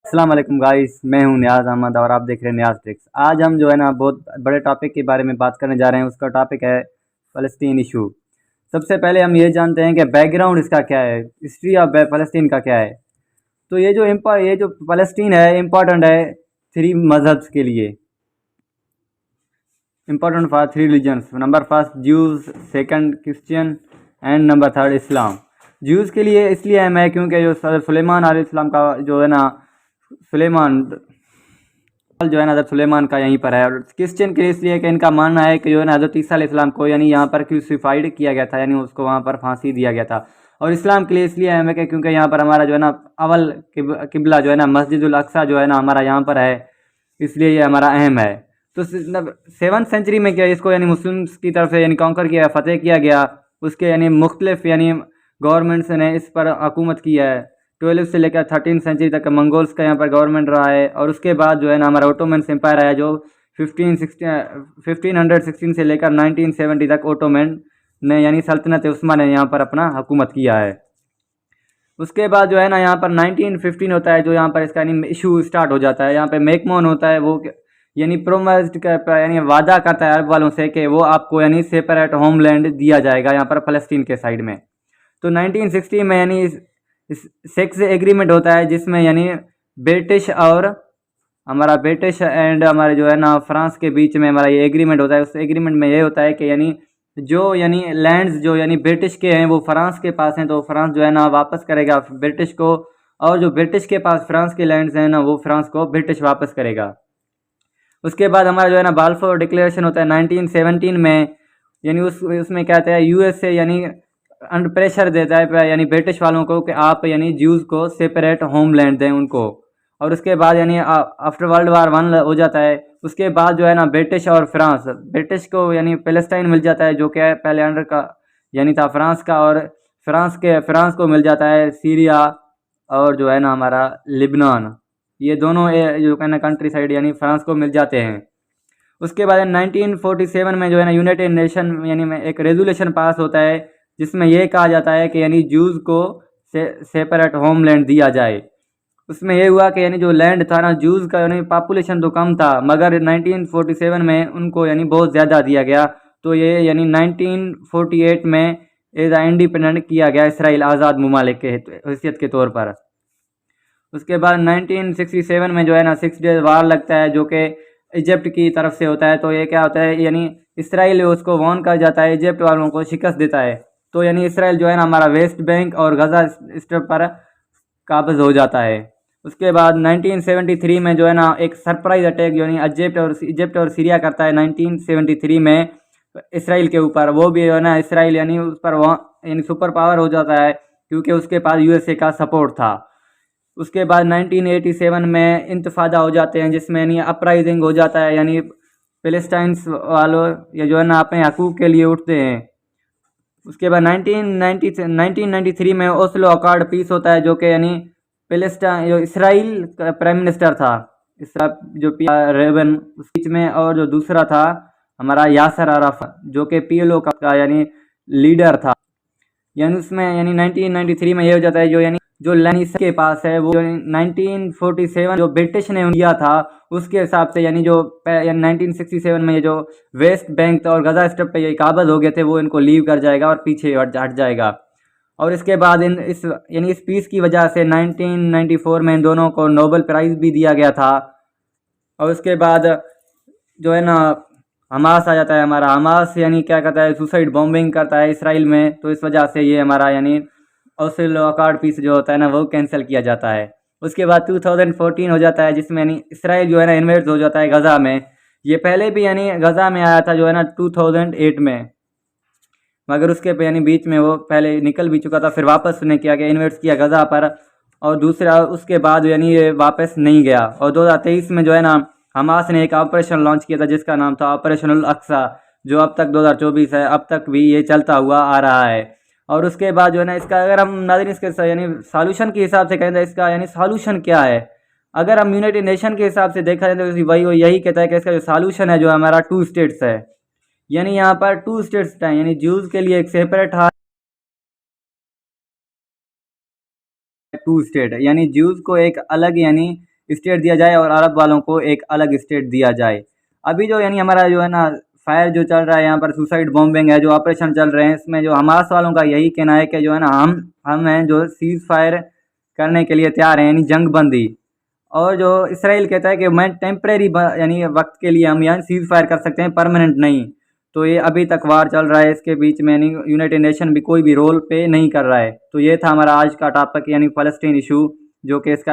अस्सलाम वालेकुम गाइस, मैं हूं नियाज़ अहमद और आप देख रहे हैं नियाज़ टिप्स। आज हम जो है ना बहुत बड़े टॉपिक के बारे में बात करने जा रहे हैं। उसका टॉपिक है फ़लस्तीन इशू। सबसे पहले हम ये जानते हैं कि बैकग्राउंड इसका क्या है, हिस्ट्री ऑफ फ़लस्तीन का क्या है। तो ये जो फ़लस्तीन है इम्पोर्टेंट है थ्री मज़हब्स के लिए, important for three religions. Number first Jews, second Christian and number third Islam. Jews के लिए इसलिए अहम है क्योंकि जो सुलेमान अलैहिस्सलाम का जो है ना सुलेमान जो है ना हज़रत सुलेमान का यहीं पर है। और क्रिश्चियन के लिए इसलिए कि इनका मानना है कि जो है ना हज़रत ईसा अलैहिस्सलाम को यानी यहाँ पर क्रूसिफाइड किया गया था, यानी उसको वहाँ पर फांसी दिया गया था। और इस्लाम के लिए इसलिए अहम है कि क्योंकि यहाँ पर हमारा जो है ना अवल किबला जो है ना मस्जिदुल अक्सा जो है ना हमारा यहाँ पर है, इसलिए ये हमारा अहम है। तो 7th सेंचुरी में क्या इसको यानी मुस्लिम्स की तरफ से यानी कॉन्कर किया, फतेह किया गया। उसके यानी मुख्तलिफ यानी गवर्नमेंट्स ने इस पर हुकूमत की है। 12 से लेकर 13th सेंचुरी तक मंगोल्स का यहाँ पर गवर्नमेंट रहा है। और उसके बाद जो है ना हमारा ओटोमन एम्पायर आया जो 1516 से लेकर 1970 तक ओटोमन ने यानी सल्तनत उस्मा ने यहाँ पर अपना हुकूमत किया है। उसके बाद जो है ना यहाँ पर 1915 होता है, जो यहाँ पर इसका यानी इशू स्टार्ट हो जाता है। यहाँ पे मेकमोन होता है, वो यानी प्रोमिस्ड का यानी वादा करता है अरब वालों से कि वो आपको यानी सेपरेट होमलैंड दिया जाएगा यहाँ पर फ़लस्तीन के साइड में। तो 1960 में यानी इस सेक्स एग्रीमेंट होता है, जिसमें यानी ब्रिटिश एंड हमारे जो है ना फ्रांस के बीच में हमारा ये एग्रीमेंट होता है। उस एग्रीमेंट में ये होता है कि यानी लैंड्स जो यानी ब्रिटिश के हैं वो फ्रांस के पास हैं, तो फ्रांस जो है ना वापस करेगा ब्रिटिश को। और जो ब्रिटिश के पास फ्रांस के लैंड्स हैं ना वो फ्रांस को ब्रिटिश वापस करेगा। उसके बाद हमारा जो है ना बाल्फोर डिक्लेरेशन होता है 1917 में। यानी उसमें क्या कहता है, यूएसए यानी अंडर प्रेशर देता है यानी ब्रिटिश वालों को कि आप यानी ज्यूज़ को सेपरेट होमलैंड दें उनको। और उसके बाद यानी आफ्टर वर्ल्ड वार 1 हो जाता है। उसके बाद जो है ना ब्रिटिश और ब्रिटिश को यानी पैलेस्टाइन मिल जाता है, जो कि पहले अंडर का यानी था फ्रांस का। और फ्रांस को मिल जाता है सीरिया और जो है ना हमारा लिबनान। ये दोनों जो है ना कंट्री साइड यानी फ्रांस को मिल जाते हैं। उसके बाद 1947 में जो है ना यूनाइटेड नेशन यानी में एक रेजोल्यूशन पास होता है, जिसमें यह कहा जाता है कि यानी ज्यूज़ को सेपरेट होमलैंड दिया जाए। उसमें यह हुआ कि यानी जो लैंड था ना ज्यूज़ का यानी पॉपुलेशन तो कम था, मगर 1947 में उनको यानी बहुत ज़्यादा दिया गया। तो ये यानी 1948 में एज इंडिपेंडेंट किया गया इसराइल आज़ाद ममालिक के हैसियत के तौर पर। उसके बाद 1967 में जो है ना 6 डेज वार लगता है, जो कि इजिप्ट की तरफ से होता है। तो ये क्या होता है, यानी इसराइल उसको वॉर्न कर जाता है, इजिप्ट वालों को शिकस्त देता है। तो यानी इसराइल जो है ना हमारा वेस्ट बैंक और गजा स्ट्रिप पर काबज हो जाता है। उसके बाद 1973 में जो है ना एक सरप्राइज अटैक यानी इजिप्ट और सीरिया करता है 1973 में इसराइल के ऊपर। वो भी जो है ना इसराइल यानी उस पर यानी सुपर पावर हो जाता है, क्योंकि उसके पास यूएसए का सपोर्ट था। उसके बाद 1987 में इंतफादा हो जाते हैं, जिसमें यानी अपराइजिंग हो जाता है, यानी पैलेस्टाइन्स वालों ये जो है ना अपने हकूक़ के लिए उठते हैं। उसके बाद 1993 में ओस्लो अकॉर्ड पीस होता है, जो कि यानी पैलेस्टाइन जो इसराइल का प्राइम मिनिस्टर था इसराइल जो रेबन उस बीच में, और जो दूसरा था हमारा यासर अराफत जो कि पीएलओ का यानी लीडर था। यानी उसमें यानी 1993 में ये हो जाता है, जो यानी जो लैंड के पास है वो 1947 जो ब्रिटिश ने दिया था उसके हिसाब से यानी 1967 में ये जो वेस्ट बैंक और गजा स्ट्रिप पे ये काबज हो गए थे, वो इनको लीव कर जाएगा और पीछे हट जाएगा। और इसके बाद इस पीस की वजह से 1994 में इन दोनों को नोबेल प्राइज़ भी दिया गया था। और उसके बाद जो है ना हमास आ जाता है। हमारा हमास यानी क्या करता है, सुसाइड बॉम्बिंग करता है इसराइल में। तो इस वजह से ये हमारा यानी ओस्लो अकॉर्ड पीस जो होता है ना वो कैंसिल किया जाता है। उसके बाद 2014 हो जाता है, जिसमें यानी इसराइल जो है ना इन्वेस्ट हो जाता है गज़ा में। ये पहले भी यानी गज़ा में आया था जो है ना 2008 में, मगर उसके पे यानी बीच में वो पहले निकल भी चुका था, फिर वापस उन्हें किया गया, इन्वेस्ट किया गज़ा पर। और दूसरा उसके बाद यानी ये वापस नहीं गया। और 2023 में जो है ना हमास ने एक ऑपरेशन लॉन्च किया था, जिसका नाम था ऑपरेशन अल अक्सा, जो अब तक 2024 है, अब तक भी ये चलता हुआ आ रहा है। और उसके बाद जो है ना इसका अगर हम नाज़रीन इसके यानी सॉल्यूशन के हिसाब से कहें तो इसका यानी सॉल्यूशन क्या है, अगर हम यूनाइटेड नेशन के हिसाब से देखा जाए तो वही वो यही कहता है कि इसका जो सॉल्यूशन है जो हमारा 2 स्टेट्स है। यानी यहाँ पर 2 स्टेट्स हैं, यानी ज्यूज़ के लिए एक सेपरेट है 2 स्टेट, यानी ज्यूज़ को एक अलग यानी स्टेट दिया जाए और अरब वालों को एक अलग स्टेट दिया जाए। अभी जो यानी हमारा जो है ना फायर जो चल रहा है यहाँ पर, सुसाइड बॉम्बिंग है, जो ऑपरेशन चल रहे हैं, इसमें जो हमास वालों का यही कहना है कि जो है ना हम हैं जो सीज़ फायर करने के लिए तैयार हैं, यानी जंग बंदी। और जो इसराइल कहता है कि मैं टेम्परेरी यानी वक्त के लिए हम यहाँ सीज़ फायर कर सकते हैं, परमानेंट नहीं। तो ये अभी तक वार चल रहा है इसके बीच में, यानी यूनाइटेड नेशन भी कोई भी रोल पे नहीं कर रहा है। तो ये था हमारा आज का टॉपिक, यानी फ़लस्तीन इशू, जो कि इसका